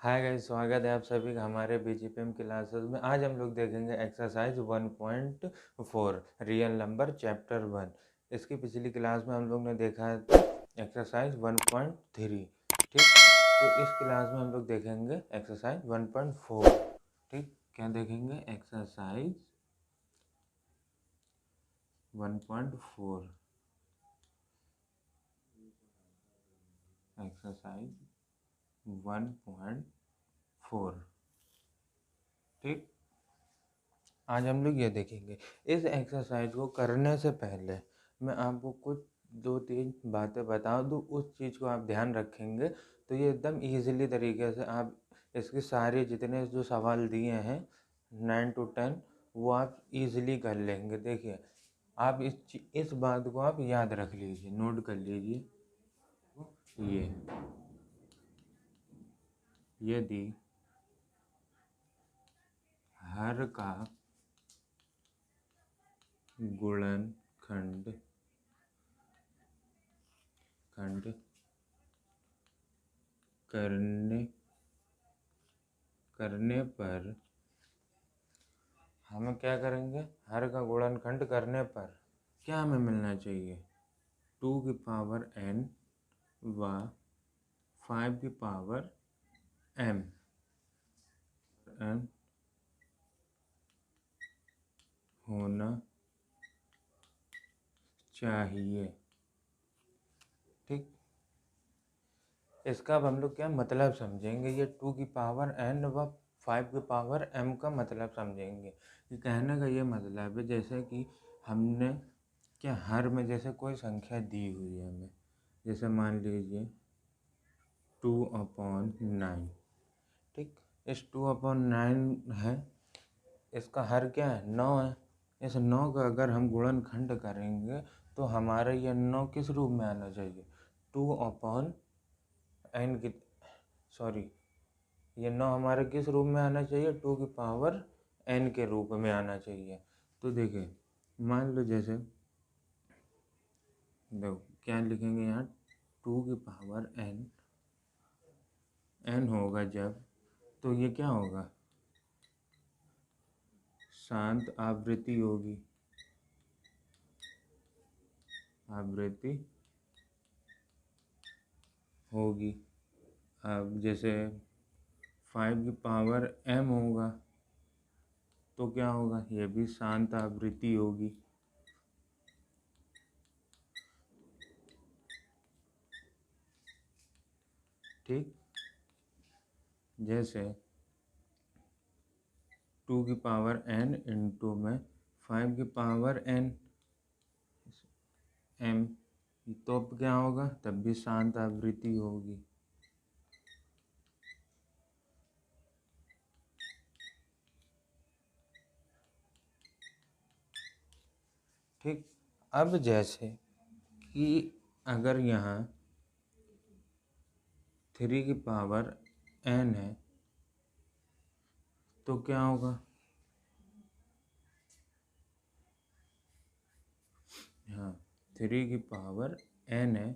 Hi guys, स्वागत है आप सभी का हमारे बीजीपीएम क्लासेस में। आज हम लोग देखेंगे एक्सरसाइज 1.4 रियल नंबर चैप्टर 1। इसकी पिछली क्लास में हम लोग ने देखा था एक्सरसाइज 1.3। ठीक, तो इस क्लास में हम लोग देखेंगे एक्सरसाइज 1.4। ठीक, क्या देखेंगे? एक्सरसाइज 1.4। एक्सरसाइज 1.4। ठीक, आज हम लोग ये देखेंगे। इस एक्सरसाइज को करने से पहले मैं आपको कुछ 2-3 बातें बता दूँ, उस चीज़ को आप ध्यान रखेंगे तो ये एकदम इजीली तरीके से आप इसके सारे जितने जो सवाल दिए हैं 9 to 10 वो आप इजीली कर लेंगे। देखिए, आप इस बात को आप याद रख लीजिए, नोट कर लीजिए। यदि हर का गुणनखंड करने पर हमें क्या करेंगे? हर का गुणनखंड करने पर क्या हमें मिलना चाहिए? 2 की पावर n व 5 की पावर m होना चाहिए। ठीक, इसका अब हम लोग क्या मतलब समझेंगे। ये 2 की पावर n व 5 की पावर m का मतलब समझेंगे। ये कहने का ये मतलब है जैसे कि हमने क्या हर में जैसे कोई संख्या दी हुई है हमें, जैसे मान लीजिए 2/9। ठीक, इस 2/9 है, इसका हर क्या है? 9 है। इस 9 का अगर हम गुणनखंड करेंगे तो हमारा ये 9 किस रूप में आना चाहिए? 2/n की सॉरी ये 9 हमारे किस रूप में आना चाहिए? 2 की पावर n के रूप में आना चाहिए। तो देखिए, मान लो जैसे देखो क्या लिखेंगे यहाँ, 2 की पावर n होगा जब, तो ये क्या होगा? शांत आवृत्ति होगी। अब जैसे 5 की पावर m होगा तो क्या होगा? ये भी शांत आवृत्ति होगी। ठीक, जैसे 2 की पावर n इंटू में 5 की पावर n m, तो अब क्या होगा? तब भी शांत आवृत्ति होगी। ठीक, अब जैसे कि अगर यहाँ 3 की पावर n है तो क्या होगा? हाँ, 3 की पावर n है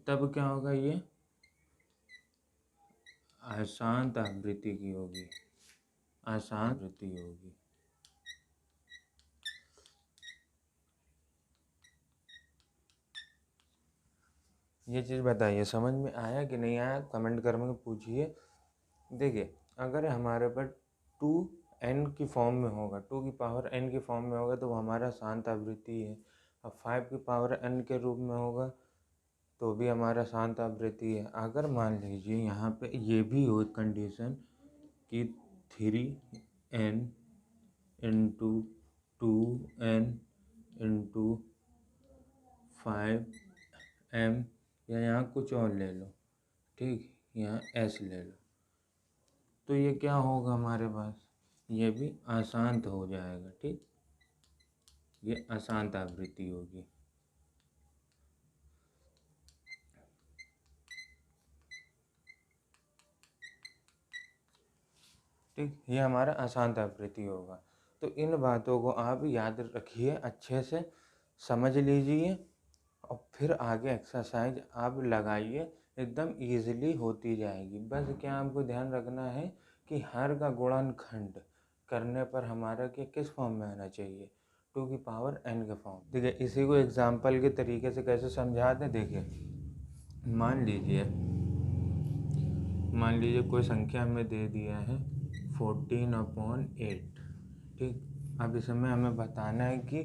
तब क्या होगा? ये अशांत आवृत्ति की होगी, अशांत आवृत्ति होगी। ये चीज़ बताइए, समझ में आया कि नहीं आया? कमेंट करके पूछिए। देखिए, अगर हमारे पर 2n की फॉर्म में होगा, 2 की पावर n की फॉर्म में होगा तो वो हमारा शांत आवृत्ति है। अब 5 की पावर n के रूप में होगा तो भी हमारा शांत आवृत्ति है। अगर मान लीजिए यहाँ पे ये भी हो कंडीशन कि 3n into 2n into 5m, या यहाँ कुछ और ले लो, ठीक, यहाँ s ले लो, तो ये क्या होगा हमारे पास? ये भी अशांत हो जाएगा। ठीक, ये अशांत आवृत्ति होगी। ठीक, ये हमारा अशांत आवृत्ति होगा। तो इन बातों को आप याद रखिए, अच्छे से समझ लीजिए और फिर आगे एक्सरसाइज आप लगाइए। एकदम ईजिली होती जाएगी। बस क्या आपको ध्यान रखना है कि हर का गुणनखंड करने पर हमारा क्या किस फॉर्म में आना चाहिए, 2 की पावर n के फॉर्म। ठीक है, इसी को एग्जाम्पल के तरीके से कैसे समझाते हैं, देखिए मान लीजिए कोई संख्या हमें दे दिया है 14/8। ठीक, अब इसमें हमें बताना है कि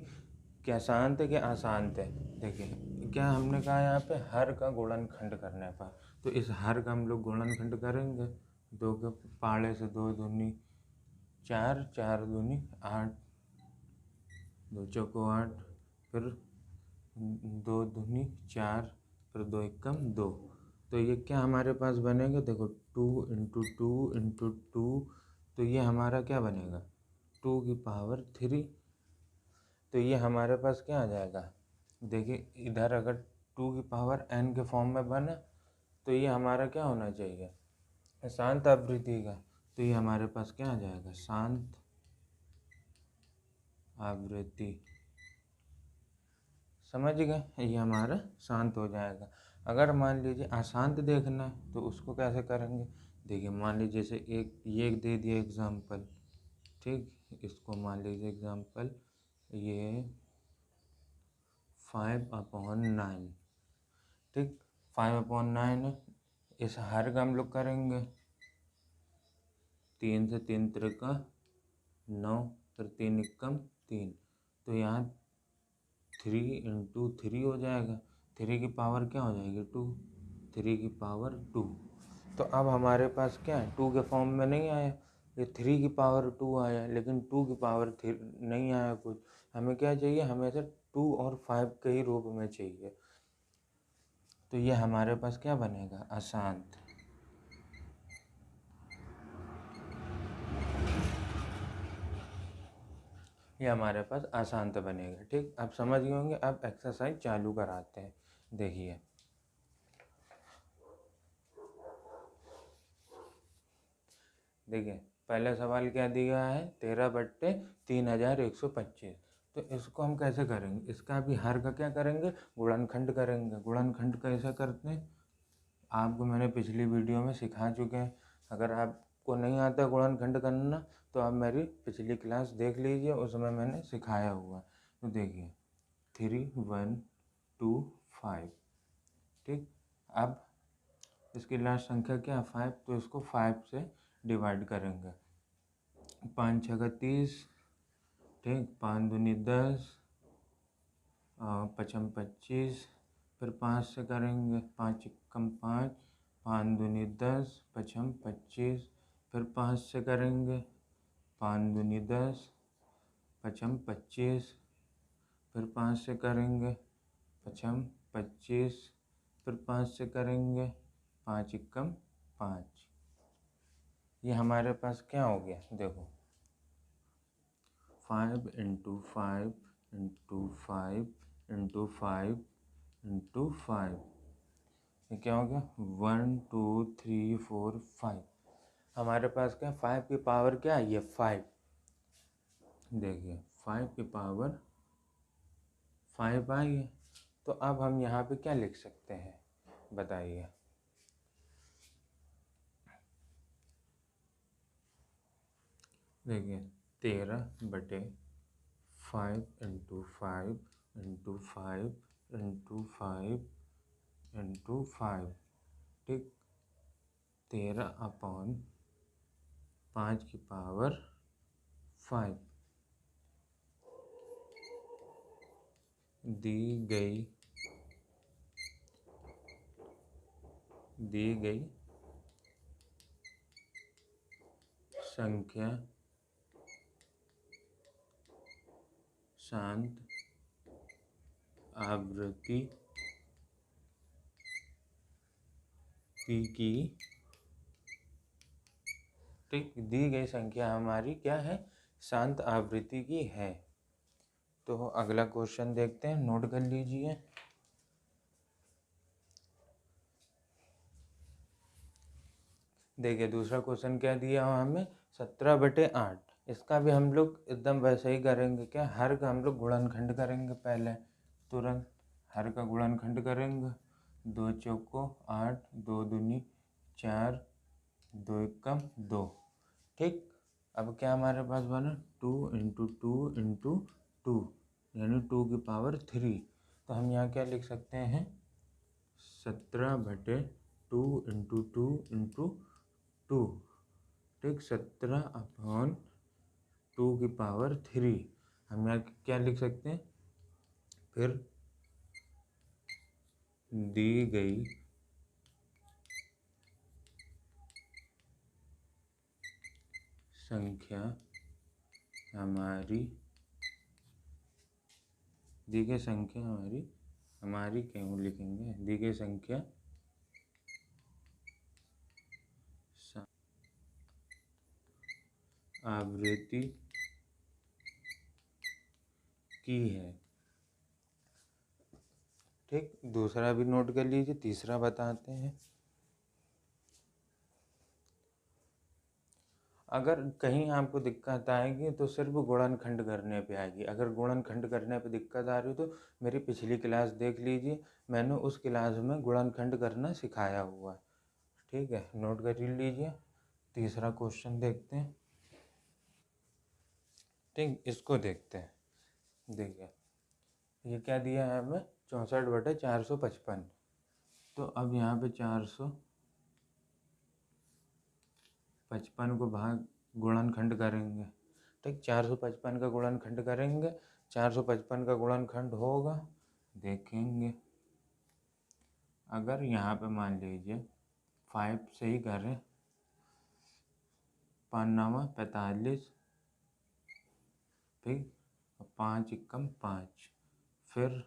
क्या शांत है क्या अशांत है। देखिए क्या हमने कहा यहाँ पे हर का गुणनखंड करने पर, तो इस हर का हम लोग गुणनखंड करेंगे। 2 के पाड़े से 2 दूनी 4, 4 दूनी 8, 2 चौको 8, फिर 2 दूनी 4, फिर 2 एकम 2। तो ये क्या हमारे पास बनेगा, देखो 2 × 2 × 2, तो ये हमारा क्या बनेगा 2 की पावर 3। तो ये हमारे पास क्या आ जाएगा, देखिए इधर अगर 2 की पावर n के फॉर्म में बना तो ये हमारा क्या होना चाहिए, शांत आवृत्ति का। तो ये हमारे पास क्या आ जाएगा, शांत आवृत्ति। समझ गए, ये हमारा शांत हो जाएगा। अगर मान लीजिए अशांत देखना है तो उसको कैसे करेंगे, देखिए मान लीजिए जैसे ये दे दिया एग्जाम्पल। ठीक, इसको मान लीजिए एग्जाम्पल ये 5/9। ठीक, 5/9 है। इस हर का हम लोग करेंगे 3 से 3 त्रिका 9, फिर 3 एकम 3, तो यहाँ 3 × 3 हो जाएगा। 3 की पावर क्या हो जाएगी 2, 3 की पावर 2। तो अब हमारे पास क्या है, 2 के फॉर्म में नहीं आया, ये 3 की पावर 2 आया, लेकिन 2 की पावर 3 नहीं आया कुछ। हमें क्या चाहिए, हमें से 2 और 5 के ही रूप में चाहिए। तो ये हमारे पास क्या बनेगा, अशांत। ये हमारे पास अशांत बनेगा। ठीक, अब समझ गए होंगे। अब एक्सरसाइज चालू कराते हैं। देखिए पहला सवाल क्या दिया है, 13/3125। तो इसको हम कैसे करेंगे, इसका भी हर का क्या करेंगे, गुणनखंड करेंगे। गुणनखंड कैसे करते हैं आपको मैंने पिछली वीडियो में सिखा चुके हैं। अगर आपको नहीं आता गुणनखंड करना तो आप मेरी पिछली क्लास देख लीजिए, उसमें मैंने सिखाया हुआ। तो देखिए 3, 1, 2, 5। ठीक, अब इसकी लास्ट संख्या क्या 5, तो इसको 5 से डिवाइड करेंगे। 5 × 6 = 30। ठीक, 5 दूनी 10, 5 × 25, फिर 5 से करेंगे, 5 एकम 5, 5 दूनी 10, 5 × 25, फिर 5 से करेंगे, 5 दूनी 10, 5 × 25, फिर 5 से करेंगे, 5 × 25, फिर 5 से करेंगे, 5 एकम 5। ये हमारे पास क्या हो गया, देखो 5 × 5 × 5 × 5 × 5। ये क्या हो गया 1 2 3 4 5। हमारे पास क्या 5 की पावर क्या है, ये 5। देखिए 5 की पावर 5 आई है। तो अब हम यहाँ पे क्या लिख सकते हैं बताइए, देखिए 13/5 × 5 × 5 × 5 × 5। ठीक, 13/5 की पावर 5 दी गई संख्या शांत आवृत्ति की। ठीक, दी गई संख्या हमारी क्या है, शांत आवृत्ति की है। तो अगला क्वेश्चन देखते हैं, नोट कर लीजिए। देखिए दूसरा क्वेश्चन क्या दिया हमें, 17/8। इसका भी हम लोग एकदम वैसे ही करेंगे, क्या हर का हम लोग गुणनखंड करेंगे। पहले तुरंत हर का गुणनखंड करेंगे। दो चौको 8, 2 दूनी 4, 2 एकम 2। ठीक, अब क्या हमारे पास बना 2 इंटू 2 इंटू 2 यानी 2 की पावर 3। तो हम यहाँ क्या लिख सकते हैं 17/2 इंटू 2 इंटू 2। ठीक, 17/2 की पावर 3 हम यहाँ क्या लिख सकते हैं। फिर दी गई संख्या हमारी हमारी क्यों लिखेंगे, दी गई संख्या आवृत्ति की है। ठीक, दूसरा भी नोट कर लीजिए, तीसरा बताते हैं। अगर कहीं आपको दिक्कत आएगी तो सिर्फ गुणनखंड करने पे आएगी। अगर गुणनखंड करने पे दिक्कत आ रही हो तो मेरी पिछली क्लास देख लीजिए, मैंने उस क्लास में गुणनखंड करना सिखाया हुआ है। ठीक है, नोट कर लीजिए। तीसरा क्वेश्चन देखते हैं। ठीक, इसको देखते हैं। देखिए ये क्या दिया है हमें 64/455। तो अब यहाँ पे 455 को भाग गुणनखंड करेंगे। ठीक, 455 का गुणनखंड करेंगे। 455 का गुणनखंड होगा, देखेंगे। अगर यहाँ पे मान लीजिए 5 से ही करें, 5 9 45। ठीक, 5 एकम 5, फिर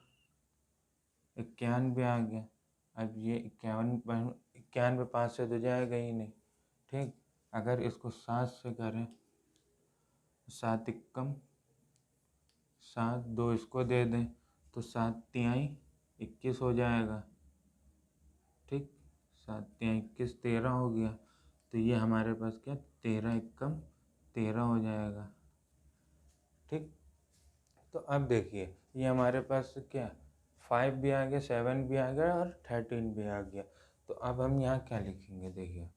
91 आ गया। अब ये 91 5 से तो जाएगा ही नहीं। ठीक, अगर इसको 7 से करें, 7 एकम 7, 2 इसको दे दें तो 7 तिहाई 21 हो जाएगा। ठीक, 7 तिहाई 21 13 हो गया। तो ये हमारे पास क्या 13 एकम 13 हो जाएगा। ठीक, तो अब देखिए ये हमारे पास क्या 5 भी आ गया, 7 भी आ गया और 13 भी आ गया। तो अब हम यहाँ क्या लिखेंगे, देखिए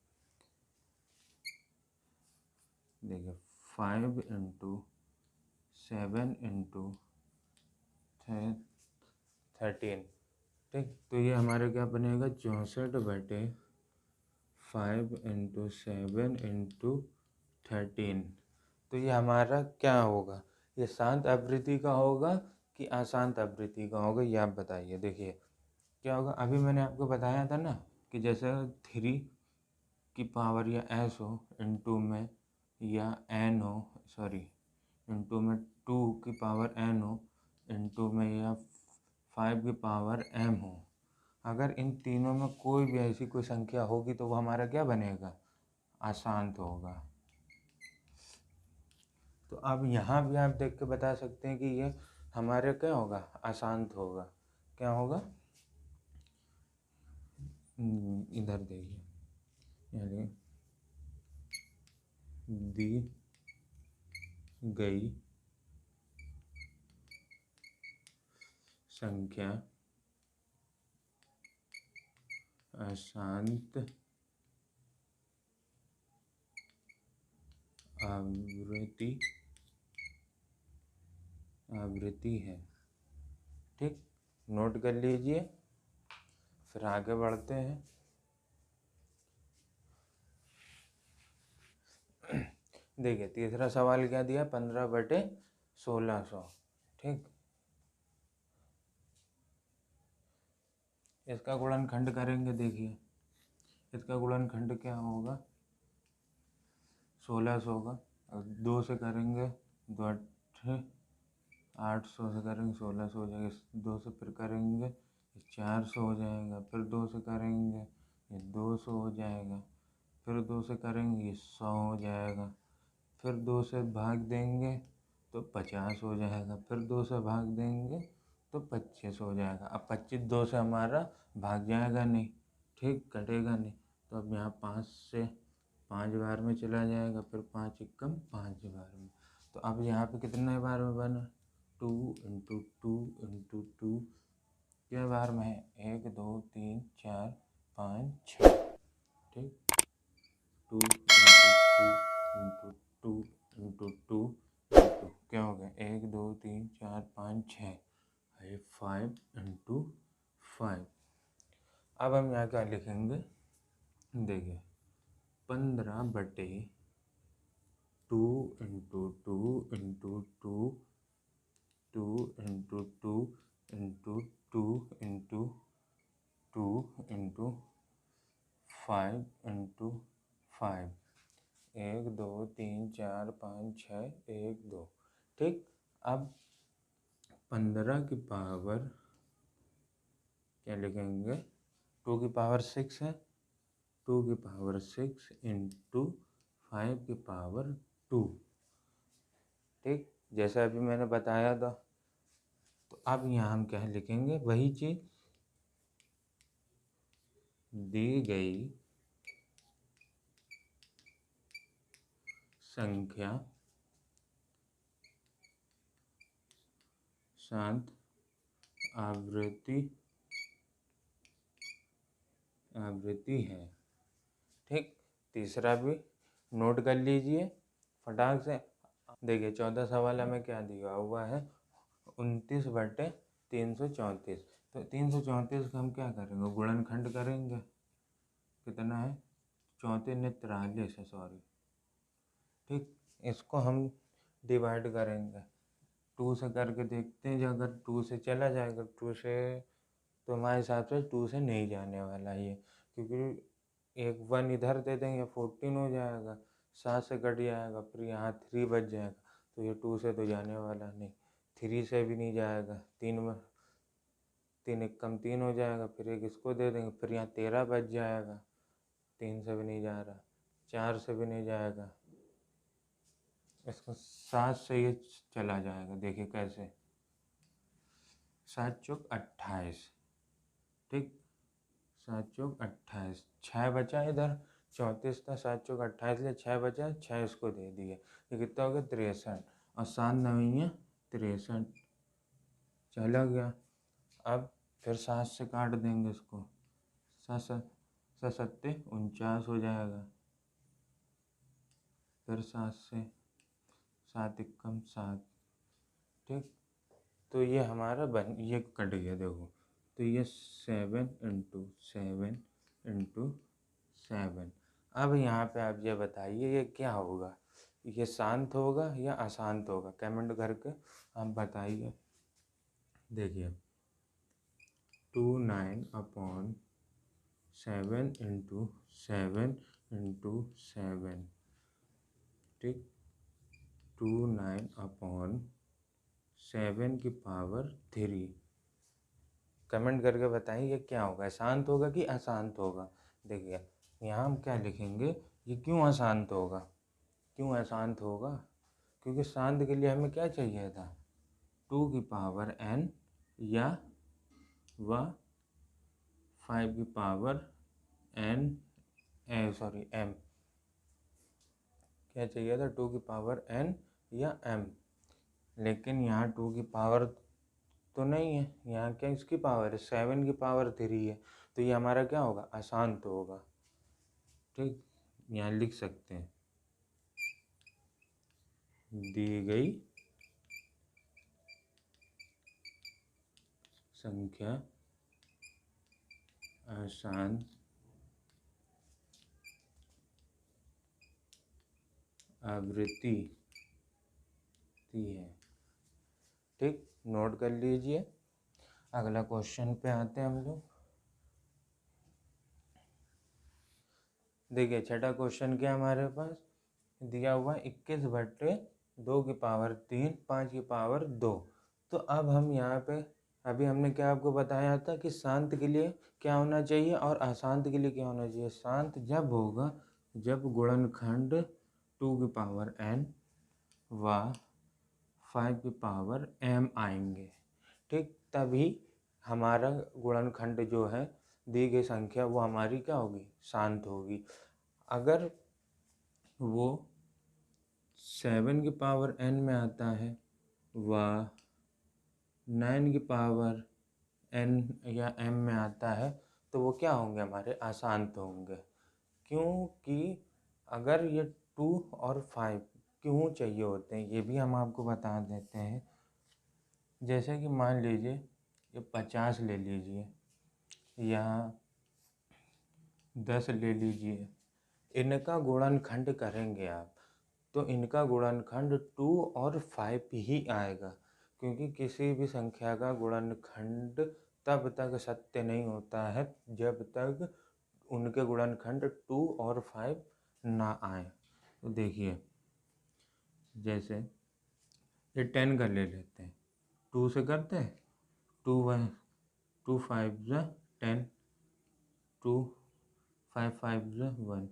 5 इंटू 7 इंटू 13। ठीक, तो ये हमारे क्या बनेगा 64/5 इंटू 7 इंटू 13। तो ये हमारा क्या होगा, ये शांत आवृत्ति का होगा कि अशांत आवृत्ति का होगा, ये आप बताइए। देखिए क्या होगा, अभी मैंने आपको बताया था ना कि जैसे 3 की पावर या एस हो इंटू में या एन हो, सॉरी इंटू में 2 की पावर एन हो इंटू में या 5 की पावर एम हो। अगर इन तीनों में कोई भी ऐसी कोई संख्या होगी तो वो हमारा क्या बनेगा, अशांत होगा। तो अब यहाँ भी आप देख के बता सकते हैं कि ये हमारे क्या होगा, अशांत होगा। क्या होगा, इधर देखिए, यानी दी गई संख्या अशांत आवृत्ति है। ठीक, नोट कर लीजिए, फिर आगे बढ़ते हैं। देखिए तीसरा सवाल क्या दिया 15/1600। ठीक, इसका गुणनखंड करेंगे। देखिए इसका गुणनखंड क्या होगा 1600 का, 2 से करेंगे 2 8 800 से करेंगे 1600 हो जाएगा। 2 से फिर करेंगे 400 हो जाएगा। फिर 2 से करेंगे ये 200 हो जाएगा। फिर 2 से करेंगे ये 100 हो जाएगा। फिर 2 से भाग देंगे तो 50 हो जाएगा। फिर 2 से भाग देंगे तो 25 हो जाएगा। अब 25 2 से हमारा भाग जाएगा नहीं, ठीक, कटेगा नहीं। तो अब यहाँ 5 से 5 बार में चला जाएगा, फिर 5 एकम 5 बार में। तो अब यहाँ पे कितने बार में बना 2 इंटू 2 इंटू 2 के बार में है 1 2 3 4 5 6, ठीक। 2 इंटू 2 इंटू 2 इंटू क्या हो गया 1 2 3 4 5 6 है 5 इंटू 5। अब हम यहाँ क्या लिखेंगे, देखिए 15/2 into 2 into 2 2 into 2 into 2 into 2 into 5 into 5, 1 2 3 4 5 6 1 2, ठीक। अब 15 की पावर क्या लिखेंगे, 2 की पावर 6 है, 2 की पावर 6 इंटू 5 की पावर 2, ठीक, जैसा अभी मैंने बताया था। तो अब यहाँ हम क्या लिखेंगे, वही चीज़ दी गई संख्या शांत आवृत्ति है, ठीक। तीसरा भी नोट कर लीजिए फटाक से। देखिए 14 सवाल हमें क्या दिया हुआ है, 29/334। तो 334 का हम क्या करेंगे, गुणनखंड करेंगे। कितना है, 34 है, सॉरी, ठीक। इसको हम डिवाइड करेंगे 2 से करके देखते हैं। जो अगर 2 से चला जाएगा, 2 से तो हमारे हिसाब से 2 से नहीं जाने वाला ये, क्योंकि एक 1 इधर दे देंगे 14 हो जाएगा, 7 से कट जाएगा, फिर यहाँ 3 बच जाएगा, तो ये 2 से तो जाने वाला नहीं। 3 से भी नहीं जाएगा, 3 एक कम 3 हो जाएगा, फिर एक इसको दे देंगे, फिर यहाँ 13 बच जाएगा, 3 से भी नहीं जा रहा, 4 से भी नहीं जाएगा, इसको 7 से ये चला जाएगा। देखिए कैसे, 7 चौक 28, ठीक, 7 चौक 28, 6 बचा इधर, 34 था, 7 चौक 28 लिए 6 बचा, 6 इसको दे दिए, ये कितना हो गया 63, और 7 9 63 चला गया। अब फिर 7 से काट देंगे इसको, 7 7 49 हो जाएगा, फिर 7 से 7 एकम 7, ठीक। तो ये हमारा ये कट गया, देखो, तो ये 7 इंटू 7 इंटू 7। अब यहाँ पे आप ये बताइए ये क्या होगा, ये शांत होगा या अशांत होगा, कमेंट करके आप बताइए। देखिए 29/7 इंटू 7 इंटू 7, ठीक, 29/7 की पावर 3। कमेंट करके बताइए ये क्या होगा, शांत होगा कि अशांत होगा। देखिए यहाँ हम क्या लिखेंगे, ये क्यों अशांत होगा, क्यों अशांत होगा, क्योंकि शांत के लिए हमें क्या चाहिए था, 2 की पावर n या व 5 की पावर n m, क्या चाहिए था, 2 की पावर n या m। लेकिन यहाँ 2 की पावर तो नहीं है, यहाँ क्या इसकी पावर है, 7 की पावर 3 है, तो ये हमारा क्या होगा, अशांत होगा, ठीक। यहाँ लिख सकते हैं दी गई संख्या अशांत आवृत्ति है, ठीक, नोट कर लीजिए। अगला क्वेश्चन पे आते हैं हम लोग। देखिए छठा क्वेश्चन क्या हमारे पास दिया हुआ है, 21/2 की पावर 3 5 की पावर 2। तो अब हम यहाँ पे अभी हमने क्या आपको बताया था कि शांत के लिए क्या होना चाहिए और अशांत के लिए क्या होना चाहिए। शांत जब होगा जब गुणनखंड 2 की पावर n व 5 की पावर m आएंगे, ठीक, तभी हमारा गुणनखंड जो है दी गई संख्या वो हमारी क्या होगी, शांत होगी। अगर वो 7 की पावर n में आता है व 9 की पावर n या m में आता है तो वो क्या होंगे, हमारे अशांत होंगे। क्योंकि अगर ये 2 और 5 क्यों चाहिए होते हैं ये भी हम आपको बता देते हैं। जैसे कि मान लीजिए ये 50 ले लीजिए या 10 ले लीजिए, इनका गुणनखंड करेंगे आप तो इनका गुणनखंड 2 और 5 ही आएगा, क्योंकि किसी भी संख्या का गुणनखंड तब तक सत्य नहीं होता है जब तक उनके गुणनखंड 2 और 5 ना आए। तो देखिए जैसे ये 10 का ले लेते हैं, 2 से करते हैं, 2 5 10, 2 5 5 1,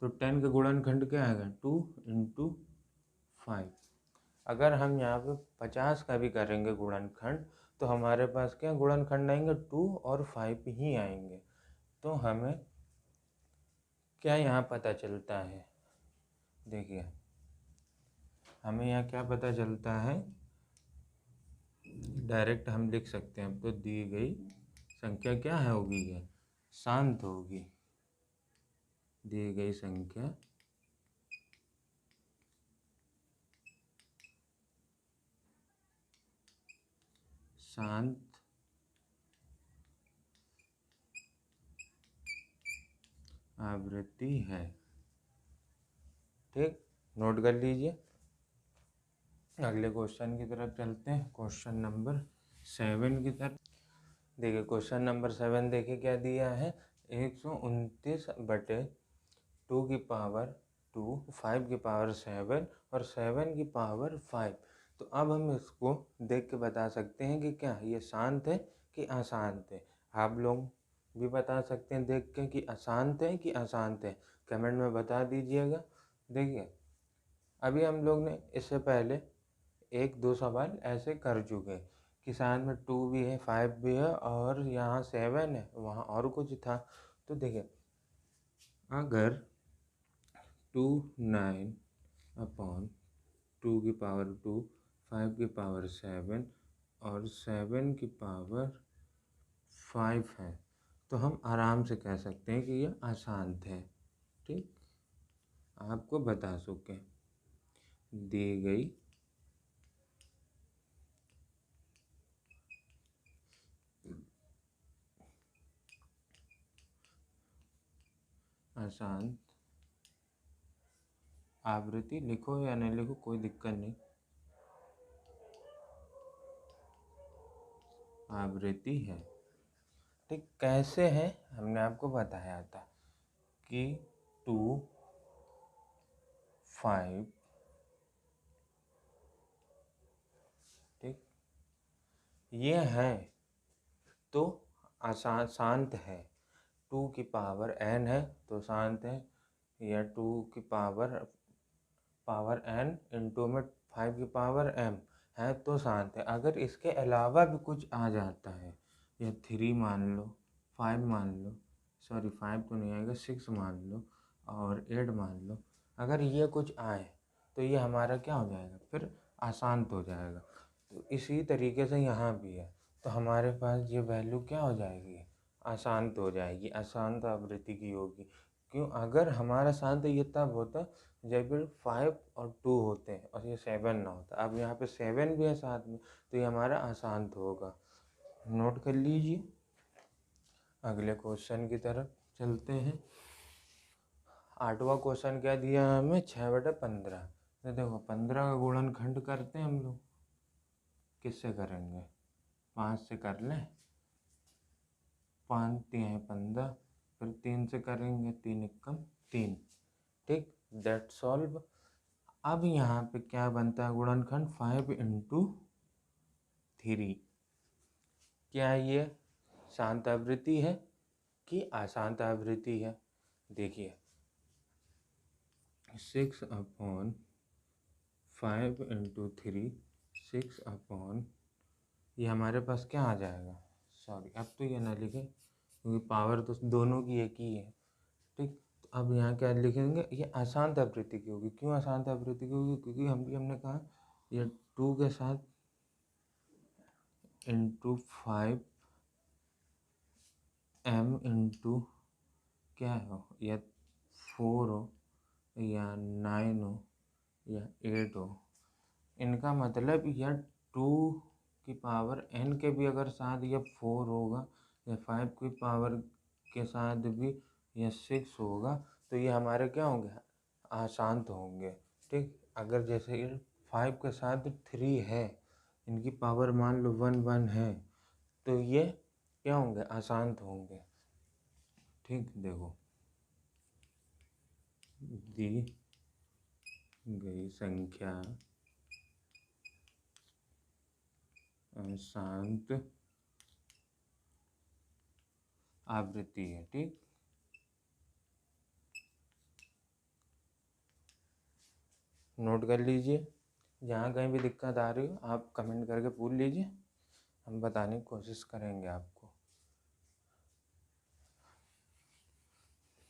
तो 10 का गुणनखंड क्या आएगा, 2 × 5। अगर हम यहाँ पे 50 का भी करेंगे गुणनखंड तो हमारे पास क्या गुणनखंड आएंगे, 2 और 5 ही आएंगे। तो हमें क्या यहाँ पता चलता है, देखिए हमें यहाँ क्या पता चलता है, डायरेक्ट हम लिख सकते हैं। तो दी गई संख्या क्या है होगी, ये शांत होगी। दी गई संख्या शांत आवृत्ति है। ठीक, नोट कर लीजिए। अगले क्वेश्चन की तरफ चलते हैं, क्वेश्चन नंबर 7 की तरफ। देखिए क्वेश्चन नंबर 7 देखिए क्या दिया है, 129/2 की पावर 2, 5 की पावर 7 और 7 की पावर 5। तो अब हम इसको देख के बता सकते हैं कि क्या ये शांत है कि अशांत है। आप लोग भी बता सकते हैं देख के कि अशांत है कि अशांत है, कमेंट में बता दीजिएगा। देखिए अभी हम लोग ने इससे पहले 1-2 सवाल ऐसे कर चुके हैं कि साथ में 2 भी है, 5 भी है और यहाँ 7 है, वहाँ और कुछ था। तो देखिए अगर 29/2 की पावर 2, 5 की पावर 7 और 7 की पावर 5 है तो हम आराम से कह सकते हैं कि ये अशांत है। ठीक, आपको बता सके दी गई अशांत आवृत्ति, लिखो या नहीं लिखो कोई दिक्कत नहीं, आवृत्ति है। ठीक, कैसे है हमने आपको बताया था कि 2, 5, ठीक ये है तो शांत है। 2 की पावर n है तो शांत है, या 2 की पावर n इंटू में 5 की पावर m है तो शांत है। अगर इसके अलावा भी कुछ आ जाता है, या 3 मान लो, 5 मान लो, सॉरी 5 तो नहीं आएगा, 6 मान लो और 8 मान लो, अगर ये कुछ आए तो ये हमारा क्या हो जाएगा, फिर अशांत हो जाएगा। तो इसी तरीके से यहाँ भी है, तो हमारे पास ये वैल्यू क्या हो जाएगी, अशांत हो जाएगी, अशांत आवृत्ति की होगी। क्यों, अगर हमारा शांत ये तब होता जब 5 और 2 होते हैं और ये 7 ना होता। अब यहाँ पे 7 भी है साथ में तो ये हमारा अशांत होगा। नोट कर लीजिए। अगले क्वेश्चन की तरफ चलते हैं। 8वां क्वेश्चन क्या दिया हमें, 6/15। तो देखो 15 का गुणनखंड करते हैं हम लोग, किससे करेंगे, 5 से कर लें, 5 3 15, फिर 3 से करेंगे, 3 एकम 3। ठीक, दैट सॉल्व। अब यहाँ पे क्या बनता है गुणनखंड, 5 × 3। क्या ये शांत आवृत्ति है कि अशांत आवृत्ति है। देखिए 6/5 × 3, 6/, ये हमारे पास क्या आ जाएगा, सॉरी अब तो ये ना लिखे क्योंकि पावर तो दोनों की एक ही है। ठीक, तो अब यहाँ क्या लिखेंगे, ये अशांत आवृत्ति की होगी। क्यों अशांत आवृत्ति की होगी, क्योंकि हमने कहा ये 2 के साथ × 5 m इंटू क्या हो, या 4 हो या 9 हो या 8 हो, इनका मतलब या 2 की पावर n के भी अगर साथ या 4 होगा या 5 की पावर के साथ भी या 6 होगा तो ये हमारे क्या होंगे, अशांत होंगे। ठीक, अगर जैसे ये 5 के साथ 3 है, इनकी पावर मान लो 1 1 है, तो ये क्या होंगे, अशांत होंगे। ठीक, देखो दी गई संख्या अशांत आवृत्ति है। ठीक, नोट कर लीजिए, जहाँ कहीं भी दिक्कत आ रही हो आप कमेंट करके पूछ लीजिए, हम बताने की कोशिश करेंगे आपको।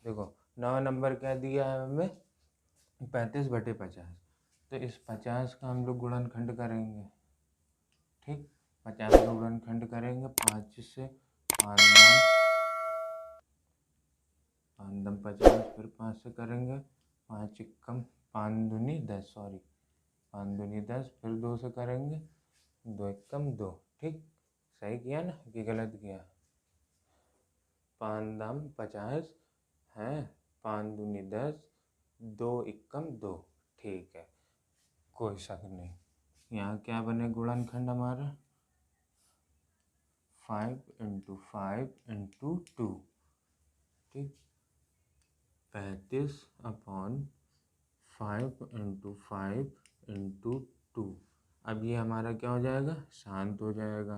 देखो 9 नंबर क्या दिया है हमें, 35/50। तो इस 50 का हम लोग गुणनखंड करेंगे। ठीक, 50 का गुणनखंड करेंगे 5 से, 5 दम 50, फिर 5 से करेंगे, 5 एकम 5 दूनी 10, सॉरी 5 दूनी 10, फिर 2 से करेंगे, 2 एकम 2। ठीक, सही किया ना कि गलत किया? 5 दाम 50 है, 5 दूनी 10, 2 एकम 2। ठीक है, कोई शक नहीं। यहाँ क्या बने गुणनखंड हमारा, 5 इंटू 5 इंटू 2। ठीक, 35/5 इंटू 5 इंटू 2। अब ये हमारा क्या हो जाएगा, शांत हो जाएगा।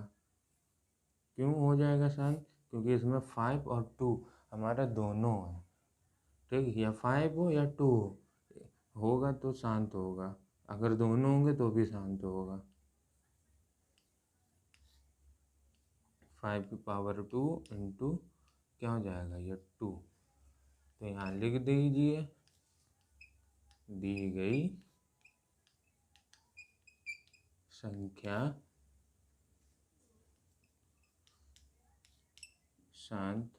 क्यों हो जाएगा शांत, क्योंकि इसमें 5 और 2 हमारा दोनों है। ठीक, या 5 हो या 2 होगा तो शांत होगा, अगर दोनों होंगे तो भी शांत होगा। 5 की पावर 2 इंटू क्या हो जाएगा, ये 2। तो यहाँ लिख दीजिए, दी गई संख्या शांत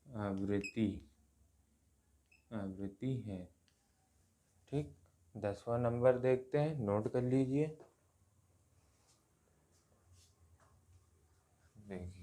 आवृत्ति है। ठीक, 10वां नंबर देखते हैं, नोट कर लीजिए। देखिए